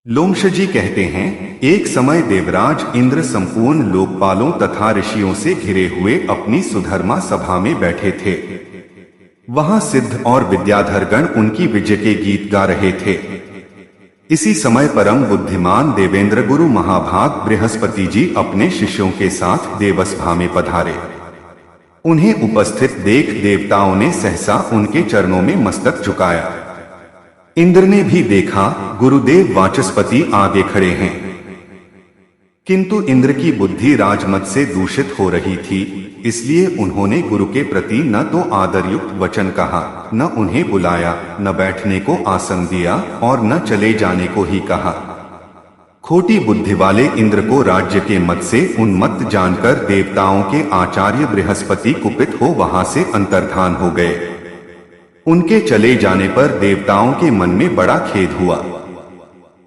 लोमश जी कहते हैं, एक समय देवराज इंद्र संपूर्ण लोकपालों तथा ऋषियों से घिरे हुए अपनी सुधर्मा सभा में बैठे थे। वहां सिद्ध और विद्याधर गण उनकी विजय के गीत गा रहे थे। इसी समय परम बुद्धिमान देवेंद्र गुरु महाभाग बृहस्पति जी अपने शिष्यों के साथ देवसभा में पधारे। उन्हें उपस्थित देख देवताओं ने सहसा उनके चरणों में मस्तक झुकाया। इंद्र ने भी देखा गुरुदेव वाचस्पति आगे खड़े हैं, किंतु इंद्र की बुद्धि राजमत से दूषित हो रही थी, इसलिए उन्होंने गुरु के प्रति न तो आदरयुक्त वचन कहा, न उन्हें बुलाया, न बैठने को आसन दिया और न चले जाने को ही कहा। खोटी बुद्धि वाले इंद्र को राज्य के मत से उन्मत्त जानकर देवताओं के आचार्य बृहस्पति कुपित हो वहां से अंतर्धान हो गए। उनके चले जाने पर देवताओं के मन में बड़ा खेद हुआ।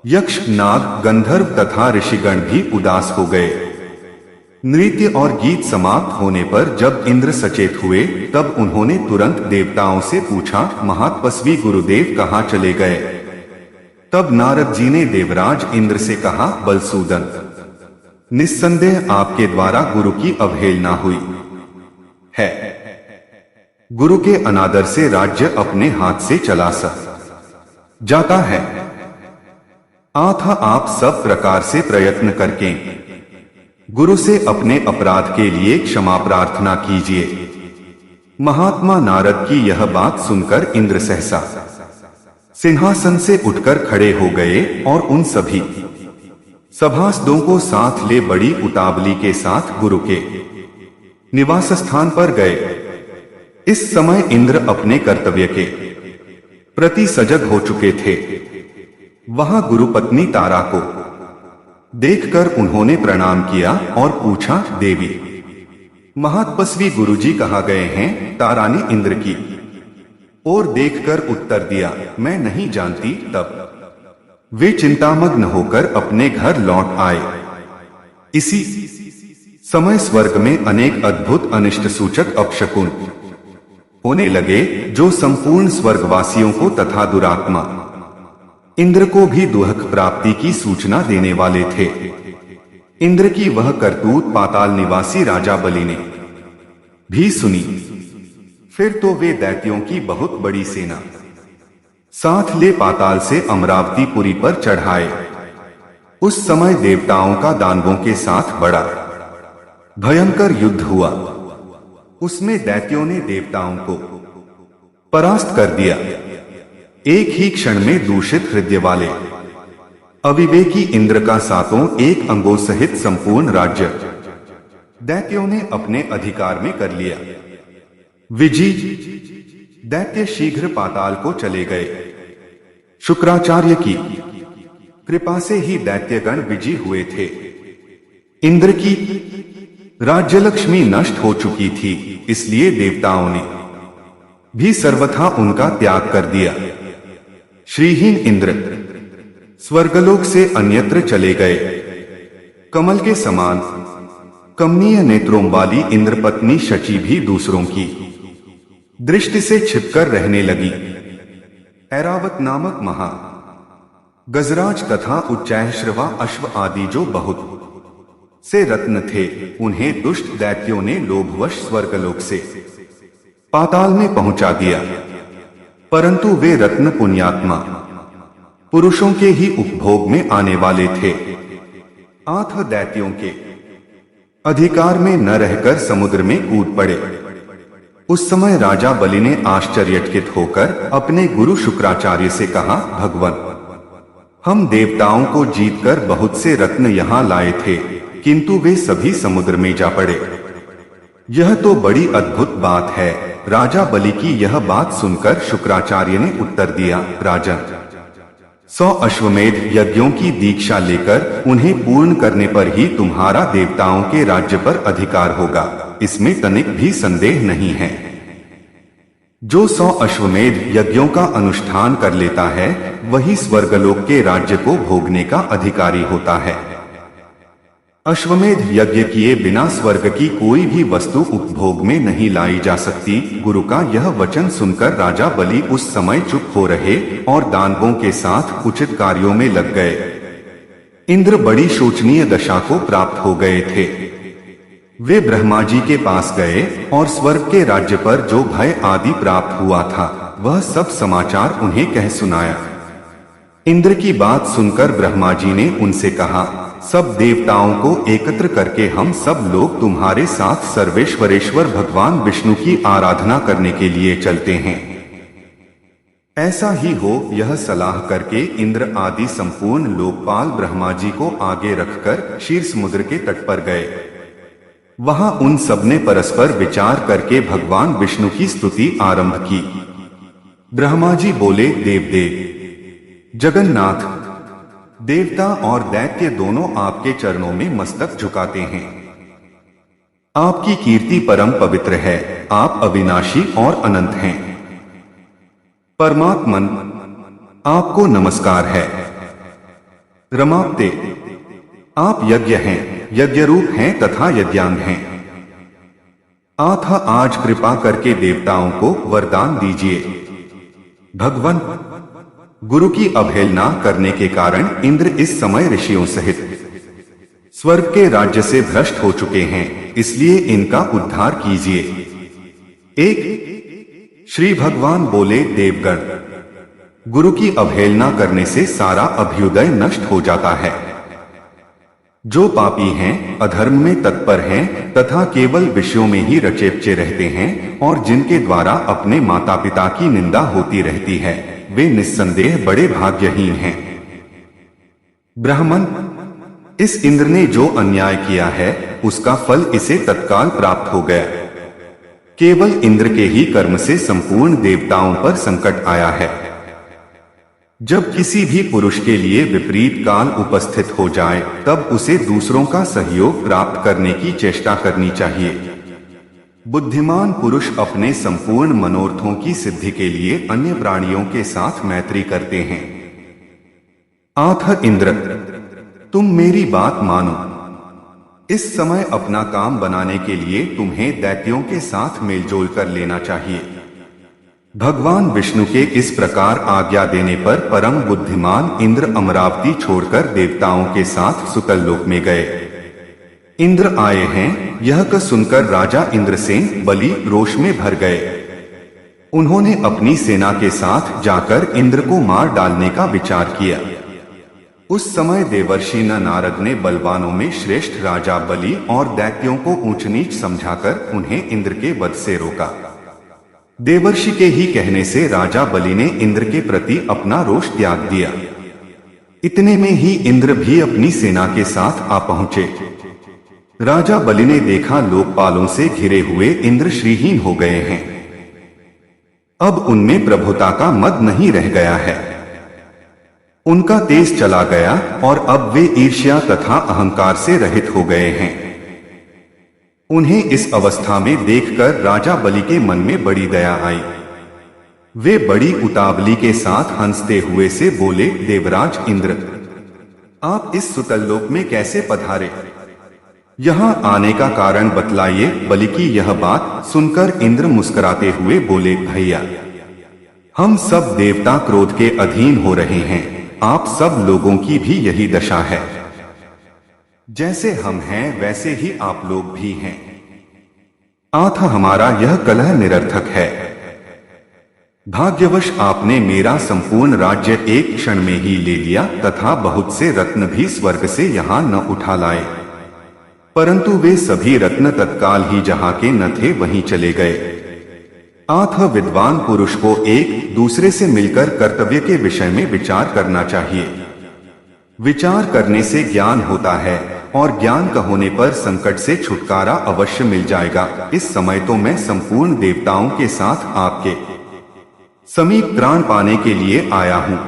यक्ष, नाग, गंधर्व तथा ऋषिगण भी उदास हो गए। नृत्य और गीत समाप्त होने पर जब इंद्र सचेत हुए तब उन्होंने तुरंत देवताओं से पूछा, महातपस्वी गुरुदेव कहाँ चले गए? तब नारद जी ने देवराज इंद्र से कहा, बलसूदन, निस्संदेह आपके द्वारा गुरु की अवहेलना हुई है। गुरु के अनादर से राज्य अपने हाथ से चला जाता है। अतः आप सब प्रकार से प्रयत्न करके गुरु से अपने अपराध के लिए क्षमा प्रार्थना कीजिए। महात्मा नारद की यह बात सुनकर इंद्र सहसा सिंहासन से उठकर खड़े हो गए और उन सभी सभासदों को साथ ले बड़ी उतावली के साथ गुरु के निवास स्थान पर गए। इस समय इंद्र अपने कर्तव्य के प्रति सजग हो चुके थे। वहां गुरु पत्नी तारा को देखकर उन्होंने प्रणाम किया और पूछा, देवी, महातपस्वी गुरुजी कहाँ गए हैं? तारा ने इंद्र की ओर देखकर उत्तर दिया, मैं नहीं जानती। तब वे चिंतामग्न होकर अपने घर लौट आए। इसी समय स्वर्ग में अनेक अद्भुत अनिष्ट सूचक अपशकुन होने लगे, जो संपूर्ण स्वर्गवासियों को तथा दुरात्मा इंद्र को भी दुहक प्राप्ति की सूचना देने वाले थे। इंद्र की वह करतूत पाताल निवासी राजा बलि ने भी सुनी। फिर तो वे दैत्यों की बहुत बड़ी सेना साथ ले पाताल से अमरावतीपुरी पर चढ़ाए। उस समय देवताओं का दानवों के साथ बड़ा भयंकर युद्ध हुआ। उसमें दैत्यों ने देवताओं को परास्त कर दिया। एक ही क्षण में दूषित हृदय वाले अविवेकी इंद्र का सातों एक अंगों सहित संपूर्ण राज्य दैत्यों ने अपने अधिकार में कर लिया। विजयी दैत्य शीघ्र पाताल को चले गए। शुक्राचार्य की कृपा से ही दैत्यगण विजयी हुए थे। इंद्र की राज्यलक्ष्मी नष्ट हो चुकी थी, इसलिए देवताओं ने भी सर्वथा उनका त्याग कर दिया। श्रीहीन इंद्र स्वर्गलोक से अन्यत्र चले गए। कमल के समान कमनीय नेत्रों वाली इंद्रपत्नी शची भी दूसरों की दृष्टि से छिपकर रहने लगी। ऐरावत नामक महा गजराज तथा उच्चैःश्रवा अश्व आदि जो बहुत से रत्न थे, उन्हें दुष्ट दैत्यों ने लोभवश स्वर्गलोक से पाताल में पहुंचा दिया। परंतु वे रत्न पुण्यात्मा पुरुषों के ही उपभोग में आने वाले थे। अतः दैत्यों के अधिकार में न रहकर समुद्र में कूद पड़े। उस समय राजा बलि ने आश्चर्यचकित होकर अपने गुरु शुक्राचार्य से कहा, भगवान, हम देवताओं को जीतकर बहुत से रत्न यहाँ लाए थे, किंतु वे सभी समुद्र में जा पड़े। यह तो बड़ी अद्भुत बात है। राजा बलि की यह बात सुनकर शुक्राचार्य ने उत्तर दिया, राजन, 100 अश्वमेध यज्ञों की दीक्षा लेकर उन्हें पूर्ण करने पर ही तुम्हारा देवताओं के राज्य पर अधिकार होगा, इसमें तनिक भी संदेह नहीं है। जो 100 अश्वमेध यज्ञों का अनुष्ठान कर लेता है, वही स्वर्गलोक के राज्य को भोगने का अधिकारी होता है। अश्वमेध यज्ञ किए बिना स्वर्ग की कोई भी वस्तु उपभोग में नहीं लाई जा सकती। गुरु का यह वचन सुनकर राजा बलि उस समय चुप हो रहे और दानवों के साथ उचित कार्यों में लग गए। इंद्र बड़ी शोचनीय दशा को प्राप्त हो गए थे। वे ब्रह्मा जी के पास गए और स्वर्ग के राज्य पर जो भय आदि प्राप्त हुआ था वह सब समाचार उन्हें कह सुनाया। इंद्र की बात सुनकर ब्रह्मा जी ने उनसे कहा, सब देवताओं को एकत्र करके हम सब लोग तुम्हारे साथ सर्वेश्वरेश्वर भगवान विष्णु की आराधना करने के लिए चलते हैं। ऐसा ही हो यह सलाह करके इंद्र आदि संपूर्ण लोकपाल ब्रह्मा जी को आगे रखकर क्षीर समुद्र के तट पर गए। वहां उन सब ने परस्पर विचार करके भगवान विष्णु की स्तुति आरंभ की। ब्रह्मा जी बोले, देव जगन्नाथ, देवता और दैत्य दोनों आपके चरणों में मस्तक झुकाते हैं। आपकी कीर्ति परम पवित्र है, आप अविनाशी और अनंत हैं। परमात्मन, आपको नमस्कार है। रमाप्ते, आप यज्ञ हैं, यज्ञ रूप हैं तथा यज्ञांग हैं। आथा आज कृपा करके देवताओं को वरदान दीजिए। भगवान, गुरु की अवहेलना करने के कारण इंद्र इस समय ऋषियों सहित स्वर्ग के राज्य से भ्रष्ट हो चुके हैं, इसलिए इनका उद्धार कीजिए। एक श्री भगवान बोले, देवगण, गुरु की अवहेलना करने से सारा अभ्युदय नष्ट हो जाता है। जो पापी हैं, अधर्म में तत्पर हैं तथा केवल विषयों में ही रचेपचे रहते हैं और जिनके द्वारा अपने माता पिता की निंदा होती रहती है, वे निस्संदेह बड़े भाग्यहीन हैं। ब्राह्मण, इस इंद्र ने जो अन्याय किया है उसका फल इसे तत्काल प्राप्त हो गया। केवल इंद्र के ही कर्म से संपूर्ण देवताओं पर संकट आया है। जब किसी भी पुरुष के लिए विपरीत काल उपस्थित हो जाए तब उसे दूसरों का सहयोग प्राप्त करने की चेष्टा करनी चाहिए। बुद्धिमान पुरुष अपने संपूर्ण मनोरथों की सिद्धि के लिए अन्य प्राणियों के साथ मैत्री करते हैं। आथ इंद्र, तुम मेरी बात मानो। इस समय अपना काम बनाने के लिए तुम्हें दैत्यों के साथ मेलजोल कर लेना चाहिए। भगवान विष्णु के इस प्रकार आज्ञा देने पर परम बुद्धिमान इंद्र अमरावती छोड़कर देवताओं के साथ सुतललोक में गए। इंद्र आए हैं यह क सुनकर राजा इंद्रसेन बलि रोष में भर गए। उन्होंने अपनी सेना के साथ जाकर इंद्र को मार डालने का विचार किया। उस समय देवर्षि नारद ने बलवानों में श्रेष्ठ राजा बलि और दैत्यों को ऊंच नीच समझाकर उन्हें इंद्र के वध से रोका। देवर्षि के ही कहने से राजा बलि ने इंद्र के प्रति अपना रोष त्याग दिया। इतने में ही इंद्र भी अपनी सेना के साथ आ पहुंचे। राजा बलि ने देखा लोकपालों से घिरे हुए इंद्र श्रीहीन हो गए हैं। अब उनमें प्रभुता का मद नहीं रह गया है। उनका तेज चला गया और अब वे ईर्ष्या तथा अहंकार से रहित हो गए हैं। उन्हें इस अवस्था में देखकर राजा बलि के मन में बड़ी दया आई। वे बड़ी उतावली के साथ हंसते हुए से बोले, देवराज इंद्र, आप इस सुतललोक में कैसे पधारे? यहाँ आने का कारण बतलाइए। बलि की यह बात सुनकर इंद्र मुस्कुराते हुए बोले, भैया, हम सब देवता क्रोध के अधीन हो रहे हैं। आप सब लोगों की भी यही दशा है। जैसे हम हैं वैसे ही आप लोग भी हैं। आथ हमारा यह कलह निरर्थक है। भाग्यवश आपने मेरा संपूर्ण राज्य एक क्षण में ही ले लिया तथा बहुत से रत्न भी स्वर्ग से यहाँ न उठा लाए, परंतु वे सभी रत्न तत्काल ही जहाँ के न थे वहीं चले गए। आथ विद्वान पुरुष को एक दूसरे से मिलकर कर्तव्य के विषय में विचार करना चाहिए। विचार करने से ज्ञान होता है और ज्ञान का होने पर संकट से छुटकारा अवश्य मिल जाएगा। इस समय तो मैं संपूर्ण देवताओं के साथ आपके समीप त्राण पाने के लिए आया हूँ।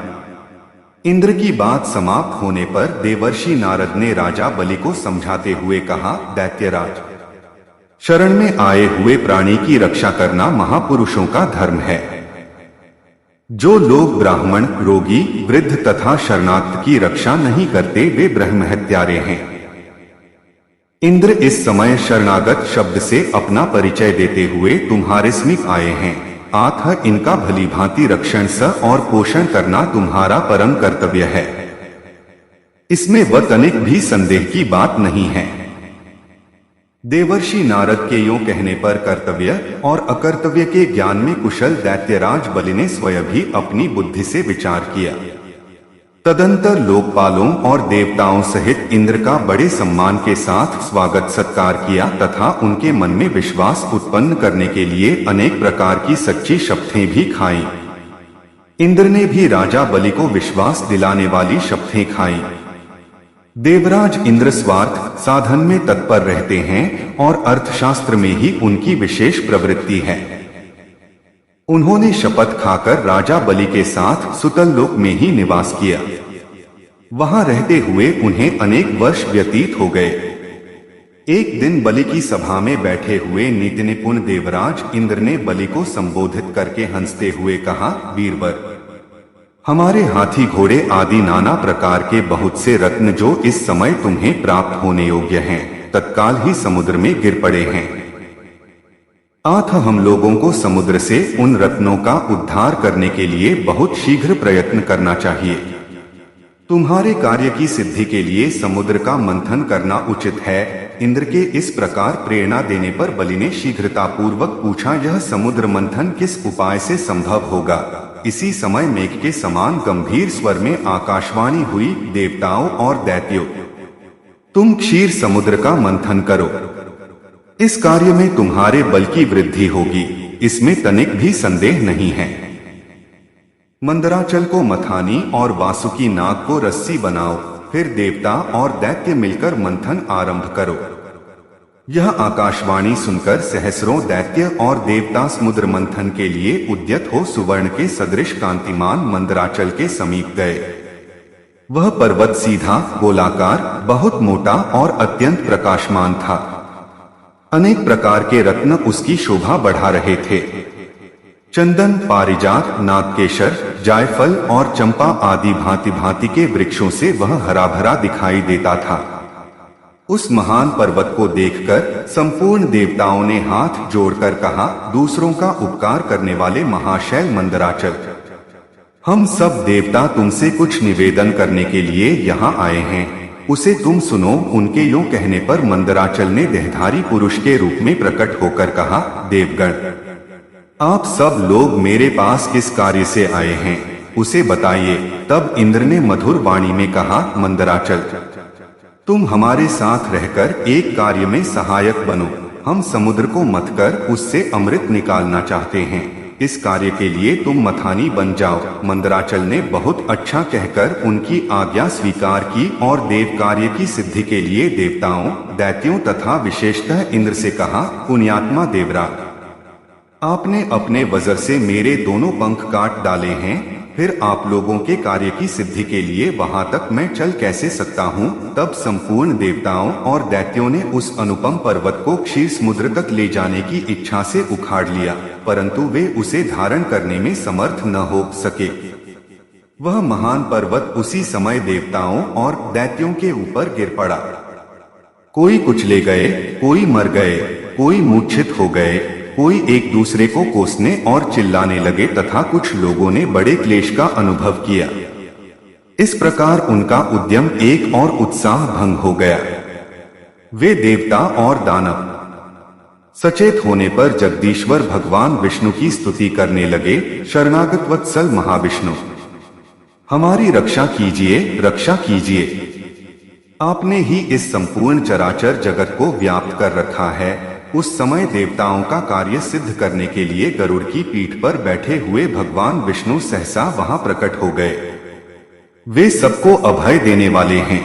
इंद्र की बात समाप्त होने पर देवर्षि नारद ने राजा बलि को समझाते हुए कहा, दैत्यराज, शरण में आए हुए प्राणी की रक्षा करना महापुरुषों का धर्म है। जो लोग ब्राह्मण, रोगी, वृद्ध तथा शरणागत की रक्षा नहीं करते वे ब्रह्म हत्यारे हैं। इंद्र इस समय शरणागत शब्द से अपना परिचय देते हुए तुम्हारे समीप आए हैं। आथ इनका भली भांति रक्षण स और पोषण करना तुम्हारा परम कर्तव्य है। इसमें व तनिक भी संदेह की बात नहीं है। देवर्षि नारद के यूं कहने पर कर्तव्य और अकर्तव्य के ज्ञान में कुशल दैत्यराज बलि ने स्वयं भी अपनी बुद्धि से विचार किया। तदंतर लोकपालों और देवताओं सहित इंद्र का बड़े सम्मान के साथ स्वागत सत्कार किया तथा उनके मन में विश्वास उत्पन्न करने के लिए अनेक प्रकार की सच्ची शपथें भी खाईं। इंद्र ने भी राजा बलि को विश्वास दिलाने वाली शपथें खाईं। देवराज इंद्र स्वार्थ साधन में तत्पर रहते हैं और अर्थशास्त्र में ही उनकी विशेष प्रवृत्ति है। उन्होंने शपथ खाकर राजा बलि के साथ सुतल लोक में ही निवास किया। वहां रहते हुए उन्हें अनेक वर्ष व्यतीत हो गए। एक दिन बलि की सभा में बैठे हुए नीति निपुण देवराज इंद्र ने बलि को संबोधित करके हंसते हुए कहा, वीरवर, हमारे हाथी घोड़े आदि नाना प्रकार के बहुत से रत्न जो इस समय तुम्हें प्राप्त होने योग्य हैं, तत्काल ही समुद्र में गिर पड़े हैं। अतः हम लोगों को समुद्र से उन रत्नों का उद्धार करने के लिए बहुत शीघ्र प्रयत्न करना चाहिए। तुम्हारे कार्य की सिद्धि के लिए समुद्र का मंथन करना उचित है। इंद्र के इस प्रकार प्रेरणा देने पर बलि ने शीघ्रता पूर्वक पूछा, यह समुद्र मंथन किस उपाय से संभव होगा? इसी समय मेघ के समान गंभीर स्वर में आकाशवाणी हुई, देवताओं और दैत्यों, तुम क्षीर समुद्र का मंथन करो। इस कार्य में तुम्हारे बल की वृद्धि होगी, इसमें तनिक भी संदेह नहीं है। मंदराचल को मथानी और वासुकी नाग को रस्सी बनाओ, फिर देवता और दैत्य मिलकर मंथन आरंभ करो। यह आकाशवाणी सुनकर सहस्रों दैत्य और देवता समुद्र मंथन के लिए उद्यत हो सुवर्ण के सदृश कांतिमान मंदराचल के समीप गए। वह पर्वत सीधा, गोलाकार, बहुत मोटा और अत्यंत प्रकाशमान था। अनेक प्रकार के रत्न उसकी शोभा बढ़ा रहे थे। चंदन, पारिजात, नागकेशर, जायफल और चंपा आदि भांति भांति के वृक्षों से वह हरा भरा दिखाई देता था। उस महान पर्वत को देखकर संपूर्ण देवताओं ने हाथ जोड़कर कहा, दूसरों का उपकार करने वाले महाशैल मंदराचल, हम सब देवता तुमसे कुछ निवेदन करने के लिए यहाँ आए हैं, उसे तुम सुनो। उनके यूं कहने पर मंदराचल ने देहधारी पुरुष के रूप में प्रकट होकर कहा, देवगण, आप सब लोग मेरे पास किस कार्य से आए हैं, उसे बताइए। तब इंद्र ने मधुर वाणी में कहा, मंदराचल, तुम हमारे साथ रहकर एक कार्य में सहायक बनो। हम समुद्र को मथकर उससे अमृत निकालना चाहते हैं। इस कार्य के लिए तुम मथानी बन जाओ। मंदराचल ने बहुत अच्छा कहकर उनकी आज्ञा स्वीकार की और देव कार्य की सिद्धि के लिए देवताओं, दैत्यों तथा विशेषतः इंद्र से कहा, पुण्यात्मा देवराज, आपने अपने वज्र से मेरे दोनों पंख काट डाले हैं, फिर आप लोगों के कार्य की सिद्धि के लिए वहां तक मैं चल कैसे सकता हूँ? तब संपूर्ण देवताओं और दैत्यों ने उस अनुपम पर्वत को क्षीर समुद्र तक ले जाने की इच्छा से उखाड़ लिया, परंतु वे उसे धारण करने में समर्थ न हो सके। वह महान पर्वत उसी समय देवताओं और दैत्यों के ऊपर गिर पड़ा। कोई कुचले गए, कोई मर गए, कोई मूर्छित हो गए, कोई एक दूसरे को कोसने और चिल्लाने लगे तथा कुछ लोगों ने बड़े क्लेश का अनुभव किया। इस प्रकार उनका उद्यम एक और उत्साह भंग हो गया। वे देवता और दानव सचेत होने पर जगदीश्वर भगवान विष्णु की स्तुति करने लगे, शरणागत वत्सल महाविष्णु, हमारी रक्षा कीजिए, रक्षा कीजिए। आपने ही इस संपूर्ण चराचर जगत को व्याप्त कर रखा है। उस समय देवताओं का कार्य सिद्ध करने के लिए गरुड़ की पीठ पर बैठे हुए भगवान विष्णु सहसा वहां प्रकट हो गए। वे सबको अभय देने वाले हैं।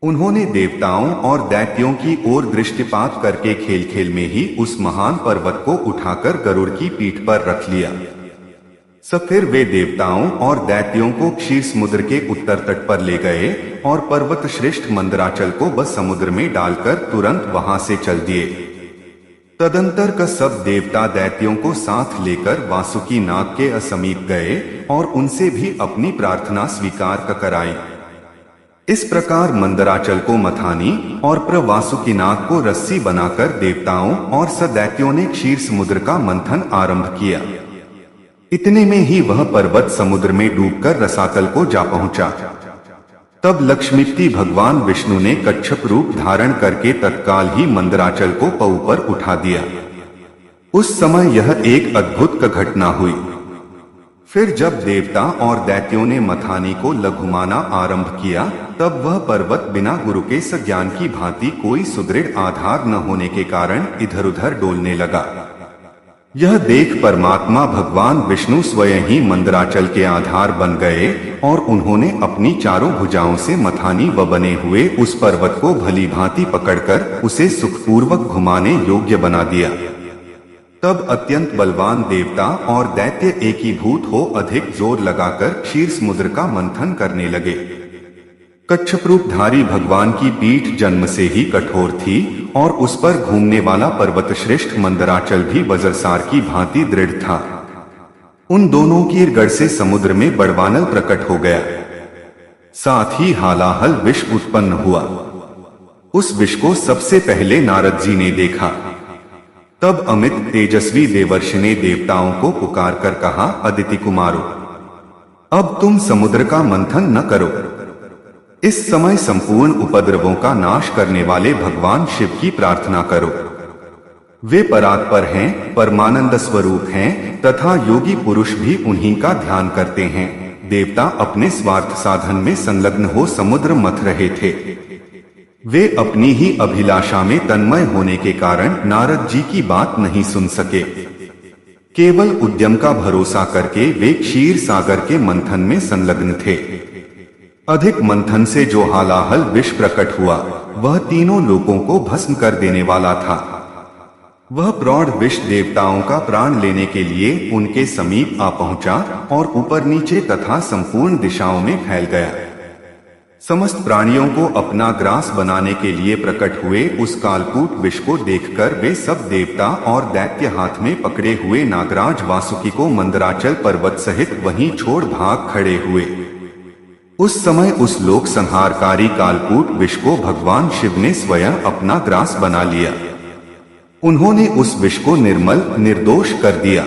उन्होंने देवताओं और दैत्यों की ओर दृष्टिपात करके खेल खेल में ही उस महान पर्वत को उठाकर गरुड़ की पीठ पर रख लिया। फिर वे देवताओं और दैत्यों को क्षीर समुद्र के उत्तर तट पर ले गए और पर्वत श्रेष्ठ मंदराचल को बस समुद्र में डालकर तुरंत वहां से चल दिए। तदंतर का सब देवता दैत्यों को साथ लेकर वासुकी नाग के असमीप गए और उनसे भी अपनी प्रार्थना स्वीकार कराई। इस प्रकार मंदराचल को मथानी और प्रवासुकी नाग को रस्सी बनाकर देवताओं और सदैत्यों ने क्षीर समुद्र का मंथन आरंभ किया। इतने में ही वह पर्वत समुद्र में डूबकर रसातल को जा पहुंचा। तब लक्ष्मीपति भगवान विष्णु ने कच्छप रूप धारण करके तत्काल ही मंदराचल को पौ पर उठा दिया। उस समय यह एक अद्भुत घटना हुई। फिर जब देवता और दैत्यों ने मथानी को लघुमाना आरंभ किया, तब वह पर्वत बिना गुरु के सज्ञान की भांति कोई सुदृढ़ आधार न होने के कारण इधर उधर डोलने लगा। यह देख परमात्मा भगवान विष्णु स्वयं ही मंदराचल के आधार बन गए और उन्होंने अपनी चारों भुजाओं से मथानी व बने हुए उस पर्वत को भली भांति पकड़कर उसे सुखपूर्वक घुमाने योग्य बना दिया। तब अत्यंत बलवान देवता और दैत्य एकीभूत हो अधिक जोर लगाकर क्षीर समुद्र का मंथन करने लगे। कच्छप रूपधारी भगवान की पीठ जन्म से ही कठोर थी और उस पर घूमने वाला पर्वत श्रेष्ठ मंदराचल भी वज्रसार की भांति दृढ़ था। उन दोनों की गर्द से समुद्र में बड़वानल प्रकट हो गया। साथ ही हालाहल विष उत्पन्न हुआ। उस विष को सबसे पहले नारद जी ने देखा। तब अमित तेजस्वी देवर्षि ने देवताओं को पुकार कर कहा, अदिति कुमारो, अब तुम समुद्र का मंथन न करो। इस समय संपूर्ण उपद्रवों का नाश करने वाले भगवान शिव की प्रार्थना करो। वे परात्पर हैं, परमानंद स्वरूप हैं तथा योगी पुरुष भी उन्हीं का ध्यान करते हैं। देवता अपने स्वार्थ साधन में संलग्न हो समुद्र मथ रहे थे। वे अपनी ही अभिलाषा में तन्मय होने के कारण नारद जी की बात नहीं सुन सके। केवल उद्यम का भरोसा करके वे क्षीर सागर के मंथन में संलग्न थे। अधिक मंथन से जो हालाहल विष प्रकट हुआ, वह तीनों लोकों को भस्म कर देने वाला था। वह प्रौढ़ विष देवताओं का प्राण लेने के लिए उनके समीप आ पहुंचा और ऊपर नीचे तथा संपूर्ण दिशाओं में फैल गया। समस्त प्राणियों को अपना ग्रास बनाने के लिए प्रकट हुए उस कालकूट विष को देखकर वे सब देवता और दैत्य हाथ में पकड़े हुए नागराज वासुकी को मंदराचल पर्वत सहित वहीं छोड़ भाग खड़े हुए। उस समय उस लोक संहारकारी कालकूट विष को भगवान शिव ने स्वयं अपना ग्रास बना लिया। उन्होंने उस विष को निर्मल निर्दोष कर दिया।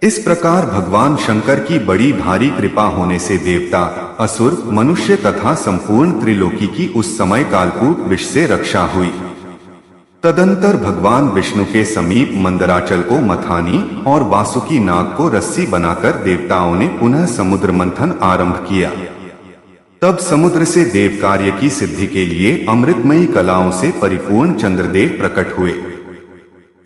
इस प्रकार भगवान शंकर की बड़ी भारी कृपा होने से देवता, असुर, मनुष्य तथा संपूर्ण त्रिलोकी की उस समय कालकूट विष से रक्षा हुई। तदंतर भगवान विष्णु के समीप मंदराचल को मथानी और वासुकी नाग को रस्सी बनाकर देवताओं ने पुनः समुद्र मंथन आरंभ किया। तब समुद्र से देव कार्य की सिद्धि के लिए अमृतमयी कलाओं से परिपूर्ण चंद्रदेव प्रकट हुए।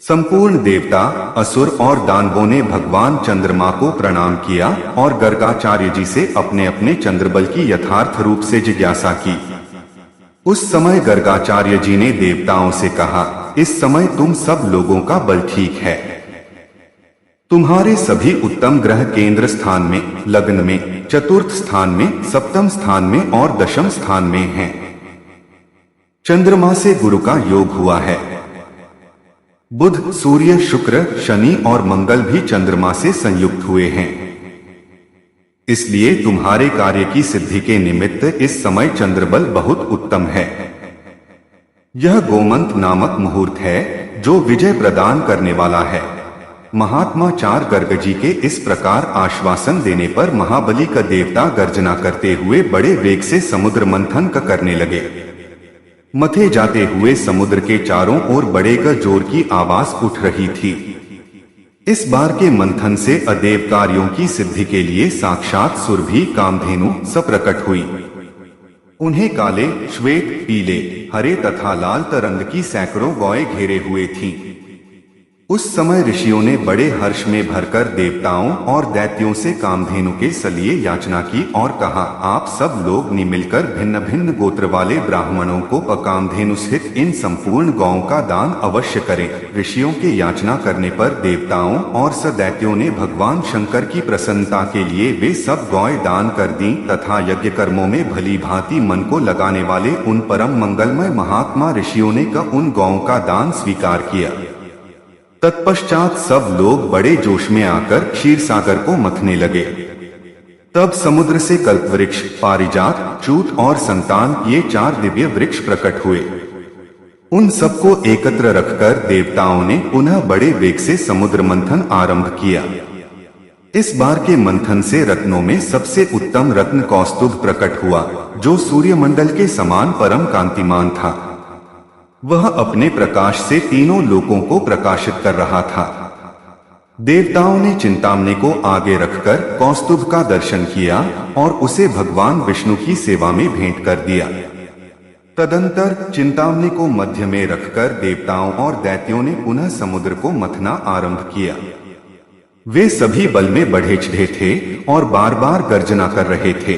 संपूर्ण देवता, असुर और दानवों ने भगवान चंद्रमा को प्रणाम किया और गर्गाचार्य जी से अपने अपने चंद्रबल की यथार्थ रूप से जिज्ञासा की। उस समय गर्गाचार्य जी ने देवताओं से कहा, इस समय तुम सब लोगों का बल ठीक है। तुम्हारे सभी उत्तम ग्रह केंद्र स्थान में, लग्न में, चतुर्थ स्थान में, सप्तम स्थान में और दशम स्थान में हैं। चंद्रमा से गुरु का योग हुआ है। बुध, सूर्य, शुक्र, शनि और मंगल भी चंद्रमा से संयुक्त हुए हैं। इसलिए तुम्हारे कार्य की सिद्धि के निमित्त इस समय चंद्रबल बहुत उत्तम है। यह गोमंत नामक मुहूर्त है जो विजय प्रदान करने वाला है। महात्मा चार गर्ग जी के इस प्रकार आश्वासन देने पर महाबली का देवता गर्जना करते हुए बड़े वेग से समुद्र मंथन करने लगे। मथे जाते हुए समुद्र के चारों ओर बड़े जोर की आवाज उठ रही थी। इस बार के मंथन से अदेव कार्यों की सिद्धि के लिए साक्षात सुरभि कामधेनु सप्रकट हुई। उन्हें काले, श्वेत, पीले, हरे तथा लाल तरंग की सैकड़ों गौएं घेरे हुए थीं। उस समय ऋषियों ने बड़े हर्ष में भरकर देवताओं और दैत्यों से कामधेनु के सलिए याचना की और कहा, आप सब लोग मिलकर भिन्न भिन्न गोत्र वाले ब्राह्मणों को कामधेनु सहित इन संपूर्ण गौओं का दान अवश्य करें। ऋषियों के याचना करने पर देवताओं और सदैत्यों ने भगवान शंकर की प्रसन्नता के लिए वे सब गौएं दान कर दी तथा यज्ञ कर्मों में भली भांति मन को लगाने वाले उन परम मंगलमय महात्मा ऋषियों ने उन गौओं का दान स्वीकार किया। तत्पश्चात सब लोग बड़े जोश में आकर क्षीर सागर को मथने लगे। तब समुद्र से कल्पवृक्ष, पारिजात, चूत और संतान ये चार दिव्य वृक्ष प्रकट हुए। उन सबको एकत्र रखकर देवताओं ने पुनः बड़े वेग से समुद्र मंथन आरंभ किया। इस बार के मंथन से रत्नों में सबसे उत्तम रत्न कौस्तुभ प्रकट हुआ, जो सूर्यमंडल के समान परम कांतिमान था। वह अपने प्रकाश से तीनों लोकों को प्रकाशित कर रहा था। देवताओं ने चिंतामणि को आगे रखकर कौस्तुभ का दर्शन किया और उसे भगवान विष्णु की सेवा में भेंट कर दिया। तदंतर चिंतामणि को मध्य में रखकर देवताओं और दैत्यों ने पुनः समुद्र को मथना आरंभ किया। वे सभी बल में बढ़े चढ़े थे और बार बार गर्जना कर रहे थे।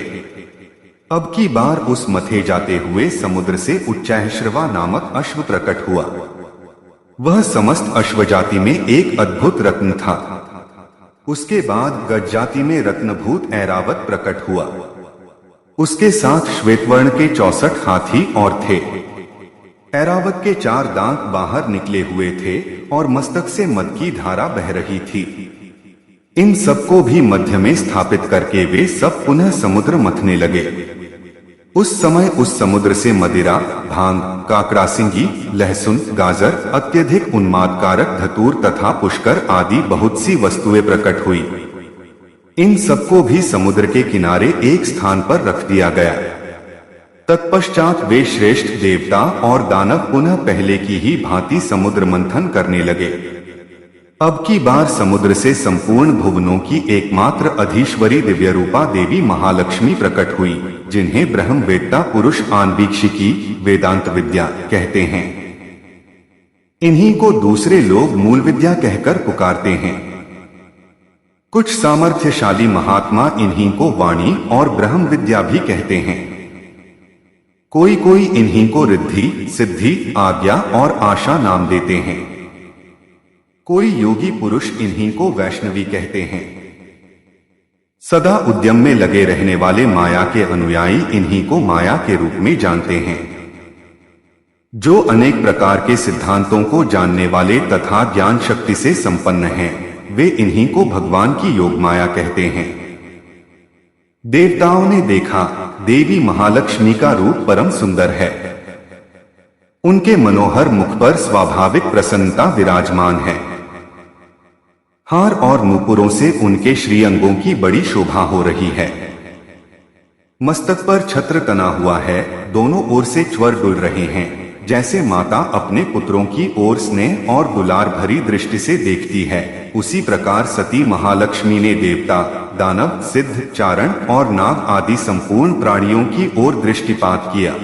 अब की बार उस मथे जाते हुए समुद्र से उच्चैःश्रवा नामक अश्व प्रकट हुआ। वह समस्त अश्व जाति में एक अद्भुत रत्न था। उसके बाद गज जाति में रत्नभूत ऐरावत प्रकट हुआ। उसके साथ श्वेतवर्ण के 64 हाथी और थे। ऐरावत के 4 दांत बाहर निकले हुए थे और मस्तक से मद की धारा बह रही थी। इन सबको भी मध्य में स्थापित करके वे सब पुनः समुद्र मथने लगे। उस समय उस समुद्र से मदिरा, भांग, काकड़ासिंगी, लहसुन, गाजर, अत्यधिक उन्मादकारक धतूर तथा पुष्कर आदि बहुत सी वस्तुएं प्रकट हुई। इन सबको भी समुद्र के किनारे एक स्थान पर रख दिया गया। तत्पश्चात वे श्रेष्ठ देवता और दानव पुनः पहले की ही भांति समुद्र मंथन करने लगे। अब की बार समुद्र से संपूर्ण भुवनों की एकमात्र अधीश्वरी दिव्य रूपा देवी महालक्ष्मी प्रकट हुई, जिन्हें ब्रह्मवेत्ता पुरुष आन्वीक्षिकी वेदांत विद्या कहते हैं। इन्हीं को दूसरे लोग मूल विद्या कहकर पुकारते हैं। कुछ सामर्थ्यशाली महात्मा इन्हीं को वाणी और ब्रह्म विद्या भी कहते हैं। कोई कोई इन्हीं को रिद्धि, सिद्धि, आज्ञा और आशा नाम देते हैं। कोई योगी पुरुष इन्हीं को वैष्णवी कहते हैं। सदा उद्यम में लगे रहने वाले माया के अनुयायी इन्हीं को माया के रूप में जानते हैं। जो अनेक प्रकार के सिद्धांतों को जानने वाले तथा ज्ञान शक्ति से संपन्न हैं, वे इन्हीं को भगवान की योग माया कहते हैं। देवताओं ने देखा, देवी महालक्ष्मी का रूप परम सुंदर है। उनके मनोहर मुख पर स्वाभाविक प्रसन्नता विराजमान है। हार और नूपुरों से उनके श्रीअंगों की बड़ी शोभा हो रही है। मस्तक पर छत्र तना हुआ है, दोनों ओर से च्वर डुल रहे हैं, जैसे माता अपने पुत्रों की ओर स्नेह और दुलार भरी दृष्टि से देखती है, उसी प्रकार सती महालक्ष्मी ने देवता, दानव, सिद्ध, चारण और नाग आदि संपूर्ण प्राणियों की ओर दृष्टिपात किया।